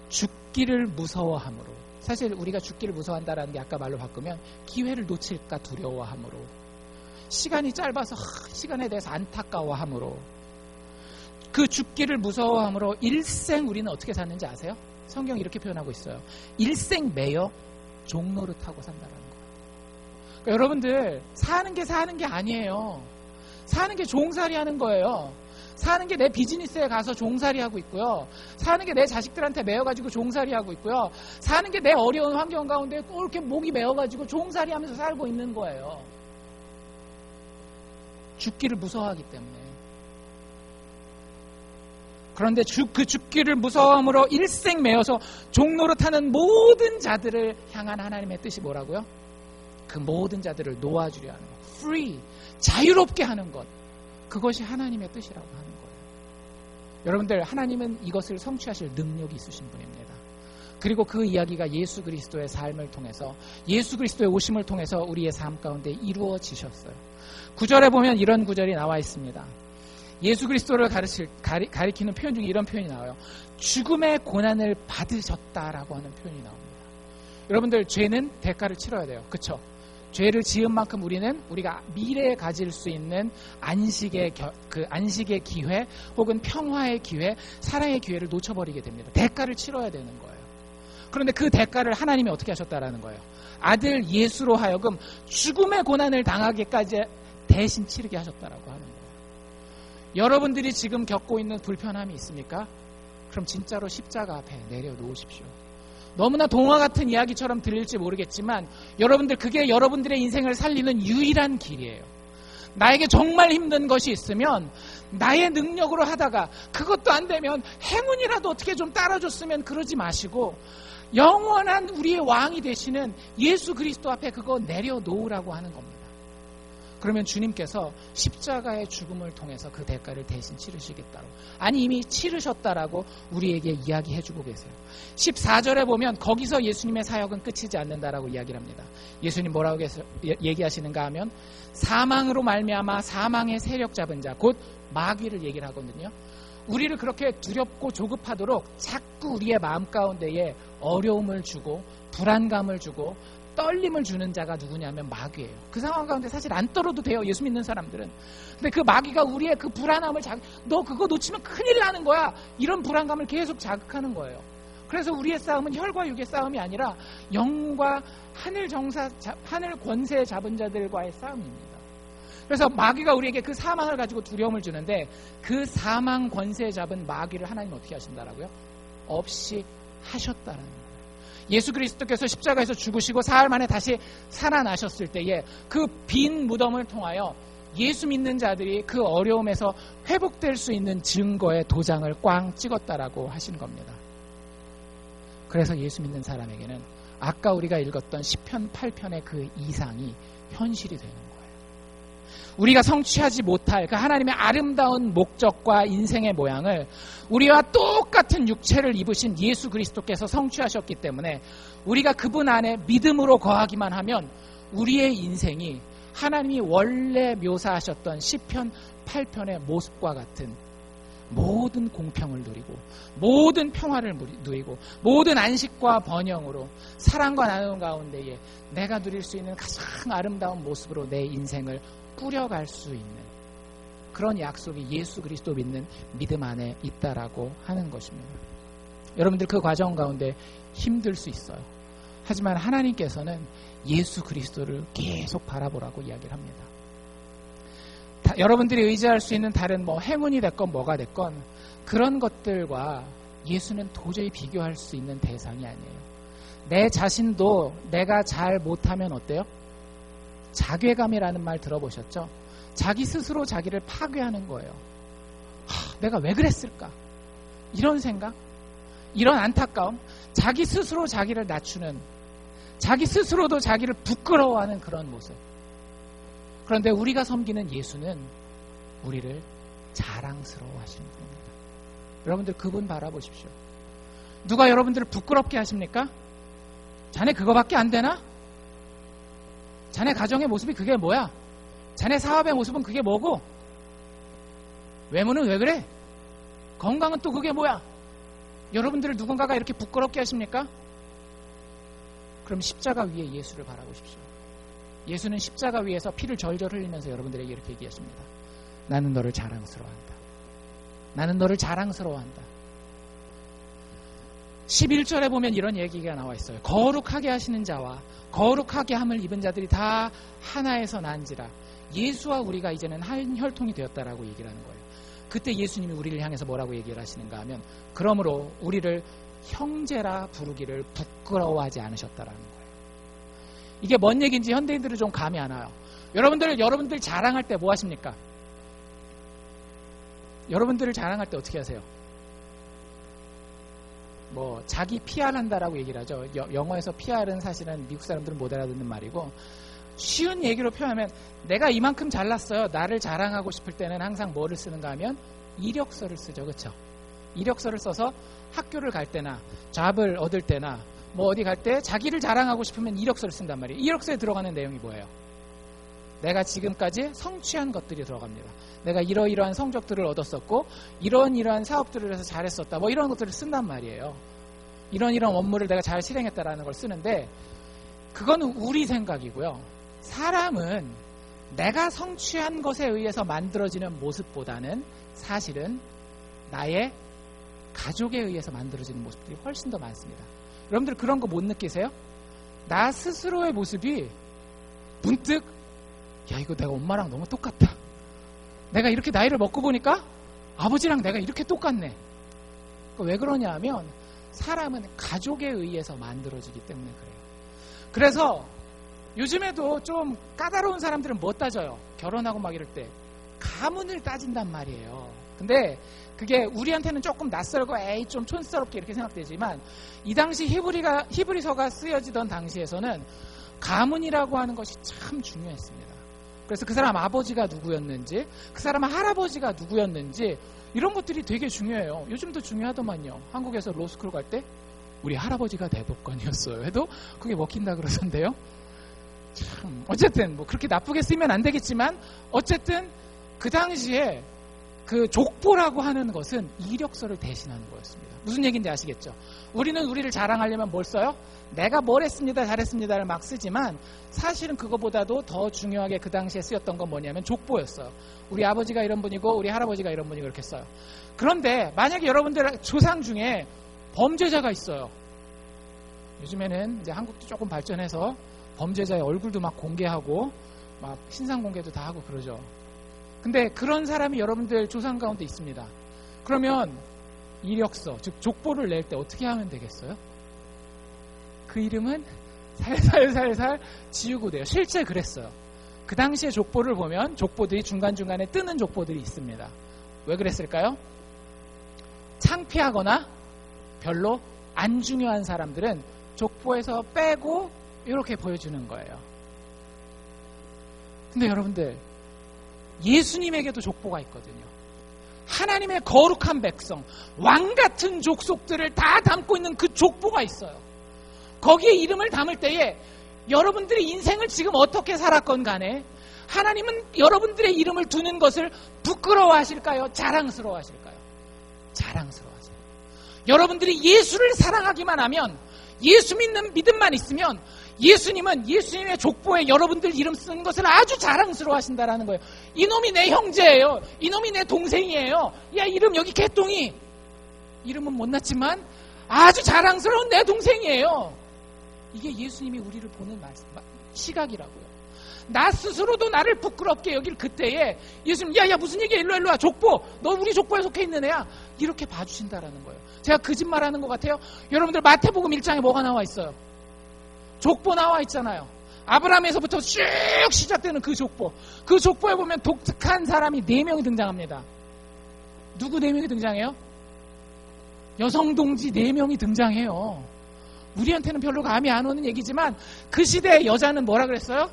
죽기를 무서워함으로. 사실 우리가 죽기를 무서워한다라는 게 아까 말로 바꾸면 기회를 놓칠까 두려워함으로, 시간이 짧아서 시간에 대해서 안타까워함으로, 그 죽기를 무서워함으로 일생 우리는 어떻게 샀는지 아세요? 성경이 이렇게 표현하고 있어요. 일생 매여 종노릇하고 산다라는 거예요. 그러니까 여러분들 사는 게 아니에요. 사는 게 종살이 하는 거예요. 사는 게 내 비즈니스에 가서 종살이 하고 있고요. 사는 게 내 자식들한테 매여가지고 종살이 하고 있고요. 사는 게 내 어려운 환경 가운데 또 이렇게 목이 매여가지고 종살이 하면서 살고 있는 거예요. 죽기를 무서워하기 때문에. 그런데 그 죽기를 무서워함으로 일생 매여서 종노릇하는 모든 자들을 향한 하나님의 뜻이 뭐라고요? 그 모든 자들을 놓아주려 하는 것, free, 자유롭게 하는 것, 그것이 하나님의 뜻이라고 하는 거예요. 여러분들, 하나님은 이것을 성취하실 능력이 있으신 분입니다. 그리고 그 이야기가 예수 그리스도의 삶을 통해서, 예수 그리스도의 오심을 통해서 우리의 삶 가운데 이루어지셨어요. 9절에 보면 이런 구절이 나와 있습니다. 예수 그리스도를 가리키는 표현 중에 이런 표현이 나와요. 죽음의 고난을 받으셨다라고 하는 표현이 나옵니다. 여러분들, 죄는 대가를 치러야 돼요. 그쵸? 죄를 지은 만큼 우리가 미래에 가질 수 있는 안식의 기회, 혹은 평화의 기회, 사랑의 기회를 놓쳐버리게 됩니다. 대가를 치러야 되는 거예요. 그런데 그 대가를 하나님이 어떻게 하셨다라는 거예요? 아들 예수로 하여금 죽음의 고난을 당하기까지 대신 치르게 하셨다라고 하는 거예요. 여러분들이 지금 겪고 있는 불편함이 있습니까? 그럼 진짜로 십자가 앞에 내려놓으십시오. 너무나 동화 같은 이야기처럼 들릴지 모르겠지만 여러분들, 그게 여러분들의 인생을 살리는 유일한 길이에요. 나에게 정말 힘든 것이 있으면 나의 능력으로 하다가 그것도 안 되면 행운이라도 어떻게 좀 따라줬으면 그러지 마시고 영원한 우리의 왕이 되시는 예수 그리스도 앞에 그거 내려놓으라고 하는 겁니다. 그러면 주님께서 십자가의 죽음을 통해서 그 대가를 대신 치르시겠다고, 아니 이미 치르셨다라고 우리에게 이야기해주고 계세요. 14절에 보면 거기서 예수님의 사역은 끝이지 않는다라고 이야기를 합니다. 예수님 뭐라고 얘기하시는가 하면 사망으로 말미암아 사망의 세력 잡은 자, 곧 마귀를 얘기를 하거든요. 우리를 그렇게 두렵고 조급하도록 자꾸 우리의 마음 가운데에 어려움을 주고 불안감을 주고 떨림을 주는 자가 누구냐면 마귀예요. 그 상황 가운데 사실 안 떨어도 돼요, 예수 믿는 사람들은. 근데 그 마귀가 우리의 그 불안함을 너 그거 놓치면 큰일 나는 거야, 이런 불안감을 계속 자극하는 거예요. 그래서 우리의 싸움은 혈과 육의 싸움이 아니라 영과 하늘 권세 잡은 자들과의 싸움입니다. 그래서 마귀가 우리에게 그 사망을 가지고 두려움을 주는데 그 사망 권세 잡은 마귀를 하나님 어떻게 하신다라고요? 없이 하셨다라는 거예요. 예수 그리스도께서 십자가에서 죽으시고 사흘 만에 다시 살아나셨을 때에 그 빈 무덤을 통하여 예수 믿는 자들이 그 어려움에서 회복될 수 있는 증거의 도장을 꽝 찍었다라고 하신 겁니다. 그래서 예수 믿는 사람에게는 아까 우리가 읽었던 시편 8편의 그 이상이 현실이 되는 거예요. 우리가 성취하지 못할 그 하나님의 아름다운 목적과 인생의 모양을 우리와 똑같은 육체를 입으신 예수 그리스도께서 성취하셨기 때문에 우리가 그분 안에 믿음으로 거하기만 하면 우리의 인생이 하나님이 원래 묘사하셨던 시편 8편의 모습과 같은 모든 공평을 누리고 모든 평화를 누리고 모든 안식과 번영으로 사랑과 나눔 가운데에 내가 누릴 수 있는 가장 아름다운 모습으로 내 인생을 꾸려갈 수 있는 그런 약속이 예수 그리스도 믿는 믿음 안에 있다라고 하는 것입니다. 여러분들 그 과정 가운데 힘들 수 있어요. 하지만 하나님께서는 예수 그리스도를 계속 바라보라고 이야기를 합니다. 여러분들이 의지할 수 있는 다른 행운이 됐건 뭐가 됐건 그런 것들과 예수는 도저히 비교할 수 있는 대상이 아니에요. 내 자신도 내가 잘 못하면 어때요? 자괴감이라는 말 들어보셨죠? 자기 스스로 자기를 파괴하는 거예요. 내가 왜 그랬을까? 이런 생각, 이런 안타까움, 자기 스스로 자기를 낮추는, 자기 스스로도 자기를 부끄러워하는 그런 모습. 그런데 우리가 섬기는 예수는 우리를 자랑스러워하시는 분입니다. 여러분들 그분 바라보십시오. 누가 여러분들을 부끄럽게 하십니까? 자네 그거밖에 안 되나? 자네 가정의 모습이 그게 뭐야? 자네 사업의 모습은 그게 뭐고? 외모는 왜 그래? 건강은 또 그게 뭐야? 여러분들을 누군가가 이렇게 부끄럽게 하십니까? 그럼 십자가 위에 예수를 바라보십시오. 예수는 십자가 위에서 피를 절절 흘리면서 여러분들에게 이렇게 얘기했습니다. 나는 너를 자랑스러워한다. 나는 너를 자랑스러워한다. 11절에 보면 이런 얘기가 나와 있어요. 거룩하게 하시는 자와 거룩하게 함을 입은 자들이 다 하나에서 난지라. 예수와 우리가 이제는 한 혈통이 되었다라고 얘기를 하는 거예요. 그때 예수님이 우리를 향해서 뭐라고 얘기를 하시는가 하면 그러므로 우리를 형제라 부르기를 부끄러워하지 않으셨다라는 거예요. 이게 뭔 얘기인지 현대인들은 좀 감이 안 와요. 여러분들 자랑할 때 뭐 하십니까? 여러분들을 자랑할 때 어떻게 하세요? 자기 PR한다라고 얘기를 하죠. 영어에서 PR은 사실은 미국 사람들은 못 알아듣는 말이고, 쉬운 얘기로 표현하면 내가 이만큼 잘났어요. 나를 자랑하고 싶을 때는 항상 뭐를 쓰는가 하면 이력서를 쓰죠. 그렇죠? 이력서를 써서 학교를 갈 때나 잡을 얻을 때나 어디 갈 때 자기를 자랑하고 싶으면 이력서를 쓴단 말이에요. 이력서에 들어가는 내용이 뭐예요? 내가 지금까지 성취한 것들이 들어갑니다. 내가 이러이러한 성적들을 얻었었고 이러한 사업들을 해서 잘했었다. 이런 것들을 쓴단 말이에요. 이런 업무를 내가 잘 실행했다라는 걸 쓰는데 그거는 우리 생각이고요. 사람은 내가 성취한 것에 의해서 만들어지는 모습보다는 사실은 나의 가족에 의해서 만들어지는 모습들이 훨씬 더 많습니다. 여러분들 그런 거 못 느끼세요? 나 스스로의 모습이 문득 야 이거 내가 엄마랑 너무 똑같다. 내가 이렇게 나이를 먹고 보니까 아버지랑 내가 이렇게 똑같네. 왜 그러냐 하면 사람은 가족에 의해서 만들어지기 때문에 그래요. 그래서 요즘에도 좀 까다로운 사람들은 뭐 따져요? 결혼하고 막 이럴 때 가문을 따진단 말이에요. 근데 그게 우리한테는 조금 낯설고 에이 좀 촌스럽게 이렇게 생각되지만 이 당시 히브리서가 쓰여지던 당시에서는 가문이라고 하는 것이 참 중요했습니다. 그래서 그 사람 아버지가 누구였는지 그 사람 할아버지가 누구였는지 이런 것들이 되게 중요해요. 요즘도 중요하더만요. 한국에서 로스쿨 갈 때 우리 할아버지가 대법관이었어요 해도 그게 먹힌다 그러던데요. 참 어쨌든 뭐 그렇게 나쁘게 쓰면 안 되겠지만 어쨌든 그 당시에 그 족보라고 하는 것은 이력서를 대신하는 거였습니다. 무슨 얘기인지 아시겠죠? 우리는 우리를 자랑하려면 뭘 써요? 내가 뭘 했습니다, 잘했습니다를 막 쓰지만 사실은 그거보다도 더 중요하게 그 당시에 쓰였던 건 뭐냐면 족보였어요. 우리 아버지가 이런 분이고 우리 할아버지가 이런 분이고 이렇게 써요. 그런데 만약에 여러분들 조상 중에 범죄자가 있어요. 요즘에는 이제 한국도 조금 발전해서 범죄자의 얼굴도 막 공개하고 막 신상 공개도 다 하고 그러죠. 근데 그런 사람이 여러분들 조상 가운데 있습니다. 그러면 이력서, 즉 족보를 낼 때 어떻게 하면 되겠어요? 그 이름은 살살살살 지우고 돼요. 실제 그랬어요. 그 당시에 족보를 보면 족보들이 중간중간에 뜨는 족보들이 있습니다. 왜 그랬을까요? 창피하거나 별로 안 중요한 사람들은 족보에서 빼고 이렇게 보여주는 거예요. 근데 여러분들 예수님에게도 족보가 있거든요. 하나님의 거룩한 백성, 왕같은 족속들을 다 담고 있는 그 족보가 있어요. 거기에 이름을 담을 때에 여러분들의 인생을 지금 어떻게 살았건 간에 하나님은 여러분들의 이름을 두는 것을 부끄러워하실까요? 자랑스러워하실까요? 자랑스러워하세요. 여러분들이 예수를 사랑하기만 하면, 예수 믿는 믿음만 있으면 예수님은 예수님의 족보에 여러분들 이름 쓰는 것을 아주 자랑스러워하신다라는 거예요. 이놈이 내 형제예요. 이놈이 내 동생이에요. 야, 이름 여기 개똥이. 이름은 못났지만 아주 자랑스러운 내 동생이에요. 이게 예수님이 우리를 보는 시각이라고요. 나 스스로도 나를 부끄럽게 여길 그때에 예수님, 야 무슨 얘기야, 일로 와. 족보, 너 우리 족보에 속해 있는 애야. 이렇게 봐주신다라는 거예요. 제가 거짓말하는 것 같아요? 여러분들 마태복음 1장에 뭐가 나와 있어요? 족보 나와 있잖아요. 아브라함에서부터 쭉 시작되는 그 족보. 그 족보에 보면 독특한 사람이 4명이 등장합니다. 누구 4명이 등장해요? 여성 동지 4명이 등장해요. 우리한테는 별로 감이 안 오는 얘기지만 그 시대의 여자는 뭐라 그랬어요?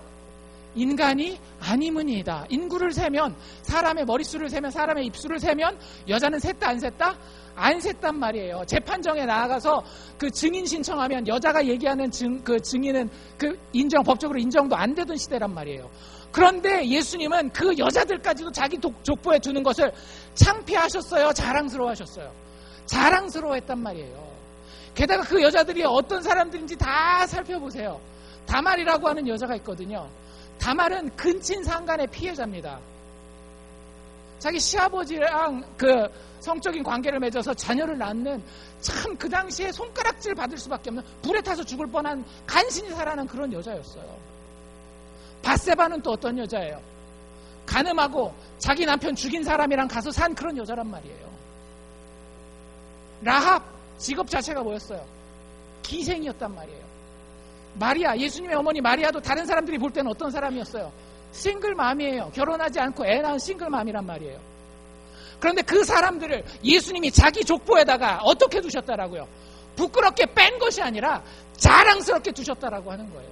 인간이 아니므니이다. 인구를 세면, 사람의 머릿수를 세면, 사람의 입술을 세면 여자는 셌다 안 셌다? 안 셌단 말이에요. 재판정에 나아가서 그 증인 신청하면 여자가 얘기하는 그 증인은 그 법적으로 인정도 안 되던 시대란 말이에요. 그런데 예수님은 그 여자들까지도 자기 족보에 두는 것을 창피하셨어요? 자랑스러워하셨어요? 자랑스러워했단 말이에요. 게다가 그 여자들이 어떤 사람들인지 다 살펴보세요. 다말이라고 하는 여자가 있거든요. 다말은 근친 상간의 피해자입니다. 자기 시아버지랑 그 성적인 관계를 맺어서 자녀를 낳는, 참 그 당시에 손가락질 받을 수밖에 없는, 불에 타서 죽을 뻔한 간신히 살아난 그런 여자였어요. 밧세바는 또 어떤 여자예요? 간음하고 자기 남편 죽인 사람이랑 가서 산 그런 여자란 말이에요. 라합 직업 자체가 뭐였어요? 기생이었단 말이에요. 마리아, 예수님의 어머니 마리아도 다른 사람들이 볼 때는 어떤 사람이었어요? 싱글맘이에요. 결혼하지 않고 애 낳은 싱글맘이란 말이에요. 그런데 그 사람들을 예수님이 자기 족보에다가 어떻게 두셨다라고요? 부끄럽게 뺀 것이 아니라 자랑스럽게 두셨다라고 하는 거예요.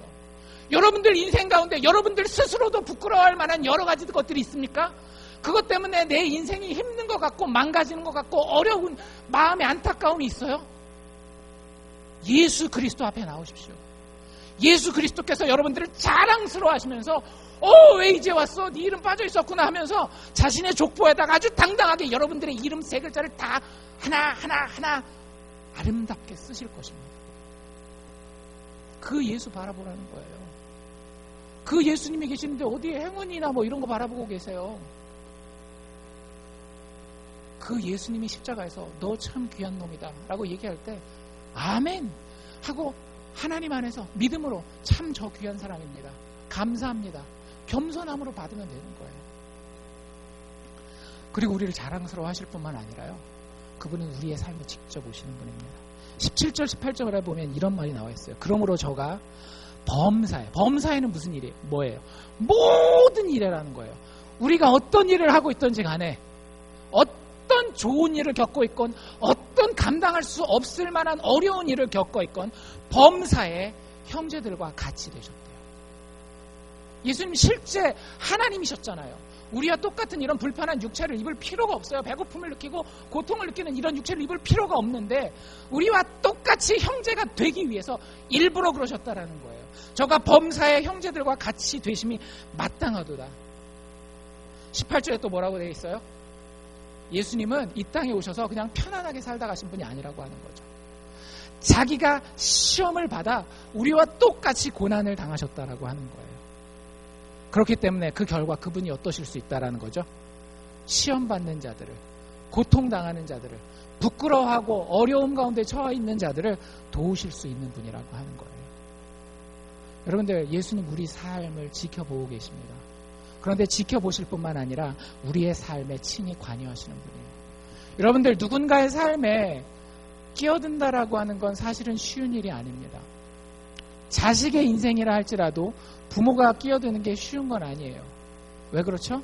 여러분들 인생 가운데 여러분들 스스로도 부끄러워할 만한 여러 가지 것들이 있습니까? 그것 때문에 내 인생이 힘든 것 같고 망가지는 것 같고 어려운 마음의 안타까움이 있어요? 예수 그리스도 앞에 나오십시오. 예수 그리스도께서 여러분들을 자랑스러워 하시면서 왜 이제 왔어? 네 이름 빠져 있었구나 하면서 자신의 족보에다가 아주 당당하게 여러분들의 이름 3글자를 다 하나 아름답게 쓰실 것입니다. 그 예수 바라보라는 거예요. 그 예수님이 계시는데 어디에 행운이나 뭐 이런 거 바라보고 계세요. 그 예수님이 십자가에서 너 참 귀한 놈이다 라고 얘기할 때 아멘 하고 하나님 안에서 믿음으로 참 저 귀한 사람입니다. 감사합니다. 겸손함으로 받으면 되는 거예요. 그리고 우리를 자랑스러워 하실 뿐만 아니라요. 그분은 우리의 삶을 직접 오시는 분입니다. 17절 18절에 보면 이런 말이 나와 있어요. 그러므로 저가 범사에는 무슨 일이에요? 뭐예요? 모든 일이라는 거예요. 우리가 어떤 일을 하고 있든지 간에 어떤 좋은 일을 겪고 있건 어떤 감당할 수 없을 만한 어려운 일을 겪고 있건 범사에 형제들과 같이 되셨대요. 예수님 실제 하나님이셨잖아요. 우리와 똑같은 이런 불편한 육체를 입을 필요가 없어요. 배고픔을 느끼고 고통을 느끼는 이런 육체를 입을 필요가 없는데 우리와 똑같이 형제가 되기 위해서 일부러 그러셨다라는 거예요. 저가 범사의 형제들과 같이 되심이 마땅하도다. 18절에 또 뭐라고 되어 있어요? 예수님은 이 땅에 오셔서 그냥 편안하게 살다 가신 분이 아니라고 하는 거죠. 자기가 시험을 받아 우리와 똑같이 고난을 당하셨다라고 하는 거예요. 그렇기 때문에 그 결과 그분이 어떠실 수 있다라는 거죠. 시험받는 자들을, 고통당하는 자들을, 부끄러워하고 어려움 가운데 처해 있는 자들을 도우실 수 있는 분이라고 하는 거예요. 여러분들, 예수님 우리 삶을 지켜보고 계십니다. 그런데 지켜보실 뿐만 아니라 우리의 삶에 친히 관여하시는 분이에요. 여러분들, 누군가의 삶에 끼어든다라고 하는 건 사실은 쉬운 일이 아닙니다. 자식의 인생이라 할지라도 부모가 끼어드는 게 쉬운 건 아니에요. 왜 그렇죠?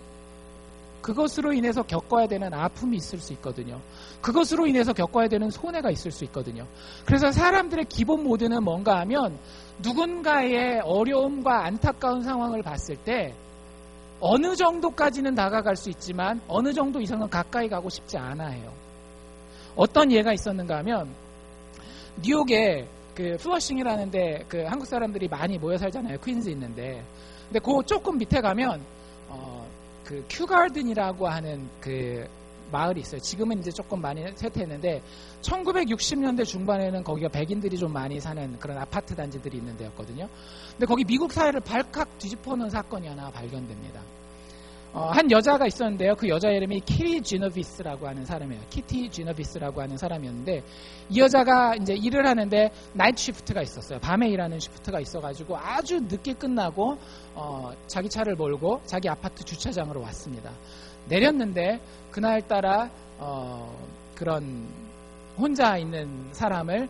그것으로 인해서 겪어야 되는 아픔이 있을 수 있거든요. 그것으로 인해서 겪어야 되는 손해가 있을 수 있거든요. 그래서 사람들의 기본 모드는 뭔가 하면 누군가의 어려움과 안타까운 상황을 봤을 때 어느 정도까지는 다가갈 수 있지만 어느 정도 이상은 가까이 가고 싶지 않아 해요. 어떤 예가 있었는가 하면 뉴욕에 그 플러싱이라는데 그 한국 사람들이 많이 모여 살잖아요. 퀸즈 있는데. 근데 그 조금 밑에 가면 그 큐가든이라고 하는 그 마을이 있어요. 지금은 이제 조금 많이 쇠퇴했는데 1960년대 중반에는 거기가 백인들이 좀 많이 사는 그런 아파트 단지들이 있는 데였거든요. 근데 거기 미국 사회를 발칵 뒤집어 놓은 사건이 하나 발견됩니다. 한 여자가 있었는데요. 그 여자 이름이 키티 지노비스라고 하는 사람이에요. 키티 지노비스라고 하는 사람이었는데 이 여자가 이제 일을 하는데 나이트 시프트가 있었어요. 밤에 일하는 시프트가 있어가지고 아주 늦게 끝나고 자기 차를 몰고 자기 아파트 주차장으로 왔습니다. 내렸는데 그날따라 그런 혼자 있는 사람을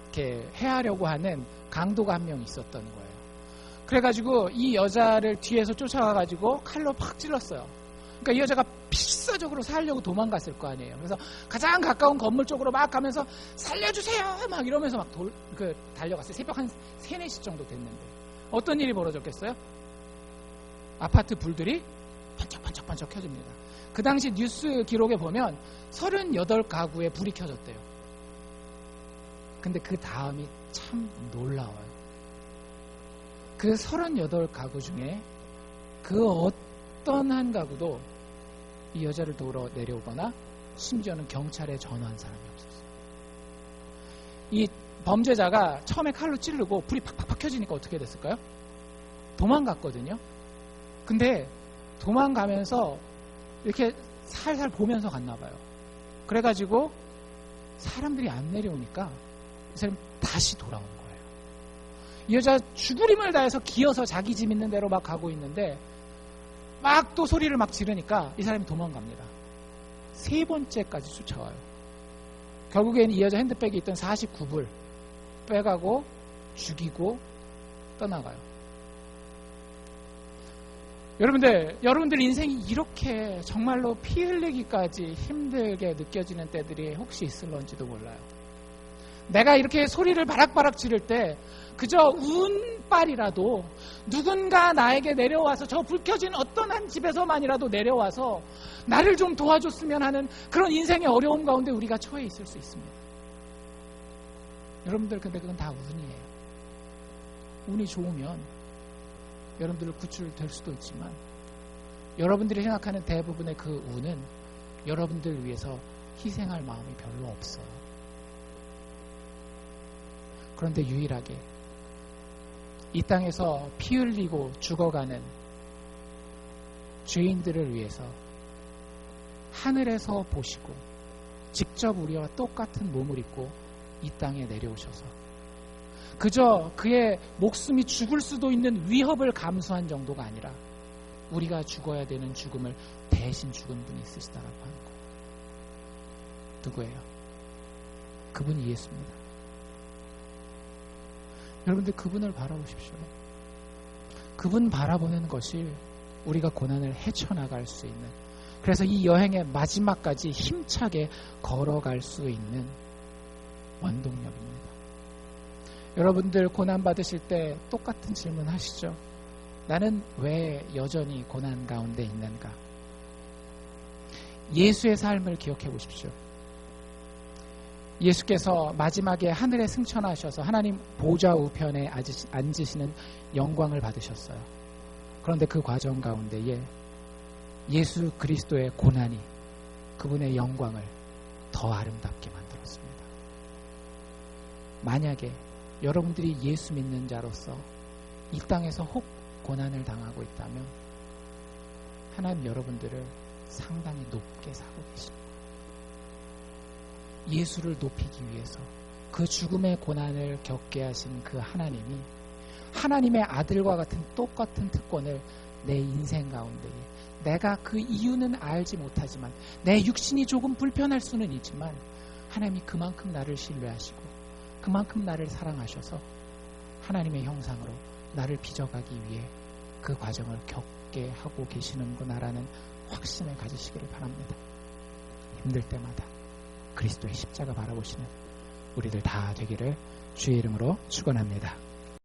이렇게 해하려고 하는 강도가 한 명 있었던 거예요. 그래가지고 이 여자를 뒤에서 쫓아가가지고 칼로 팍 찔렀어요. 그러니까 이 여자가 필사적으로 살려고 도망갔을 거 아니에요. 그래서 가장 가까운 건물 쪽으로 막 가면서 살려주세요 막 이러면서 막 달려갔어요. 새벽 한 3, 4시 정도 됐는데 어떤 일이 벌어졌겠어요? 아파트 불들이 반짝반짝 켜집니다. 그 당시 뉴스 기록에 보면 38가구에 불이 켜졌대요. 근데 그 다음이 참 놀라워요. 그 38가구 중에 그 어떤 한 가구도 이 여자를 도우러 내려오거나 심지어는 경찰에 전화한 사람이 없었어요. 이 범죄자가 처음에 칼로 찌르고 불이 팍팍팍 켜지니까 어떻게 됐을까요? 도망갔거든요. 근데 도망가면서 이렇게 살살 보면서 갔나 봐요. 그래가지고 사람들이 안 내려오니까 이 사람이 다시 돌아온 거예요. 이 여자 죽을 힘을 다해서 기어서 자기 집 있는 대로 막 가고 있는데 막 또 소리를 막 지르니까 이 사람이 도망갑니다. 3번째까지 쫓아와요. 결국엔 이 여자 핸드백에 있던 49불 빼가고 죽이고 떠나가요. 여러분들 인생이 이렇게 정말로 피 흘리기까지 힘들게 느껴지는 때들이 혹시 있을런지도 몰라요. 내가 이렇게 소리를 바락바락 지를 때 그저 운빨이라도 누군가 나에게 내려와서 저 불 켜진 어떤 한 집에서만이라도 내려와서 나를 좀 도와줬으면 하는 그런 인생의 어려움 가운데 우리가 처해 있을 수 있습니다. 여러분들 근데 그건 다 운이에요. 운이 좋으면 여러분들 구출될 수도 있지만 여러분들이 생각하는 대부분의 그 운은 여러분들 위해서 희생할 마음이 별로 없어요. 그런데 유일하게 이 땅에서 피 흘리고 죽어가는 죄인들을 위해서 하늘에서 보시고 직접 우리와 똑같은 몸을 입고 이 땅에 내려오셔서 그저 그의 목숨이 죽을 수도 있는 위협을 감수한 정도가 아니라 우리가 죽어야 되는 죽음을 대신 죽은 분이 있으시다라고 하는 거예요. 누구예요? 그분이 예수입니다. 여러분들 그분을 바라보십시오. 그분 바라보는 것이 우리가 고난을 헤쳐나갈 수 있는, 그래서 이 여행의 마지막까지 힘차게 걸어갈 수 있는 원동력입니다. 여러분들 고난 받으실 때 똑같은 질문 하시죠? 나는 왜 여전히 고난 가운데 있는가? 예수의 삶을 기억해 보십시오. 예수께서 마지막에 하늘에 승천하셔서 하나님 보좌 우편에 앉으시는 영광을 받으셨어요. 그런데 그 과정 가운데에 예수 그리스도의 고난이 그분의 영광을 더 아름답게 만들었습니다. 만약에 여러분들이 예수 믿는 자로서 이 땅에서 혹 고난을 당하고 있다면 하나님 여러분들을 상당히 높게 사고 계십니다. 예수를 높이기 위해서 그 죽음의 고난을 겪게 하신 그 하나님이 하나님의 아들과 같은 똑같은 특권을 내 인생 가운데에, 내가 그 이유는 알지 못하지만 내 육신이 조금 불편할 수는 있지만 하나님이 그만큼 나를 신뢰하시고 그만큼 나를 사랑하셔서 하나님의 형상으로 나를 빚어가기 위해 그 과정을 겪게 하고 계시는구나라는 확신을 가지시기를 바랍니다. 힘들 때마다 그리스도의 십자가 바라보시는 우리들 다 되기를 주의 이름으로 축원합니다.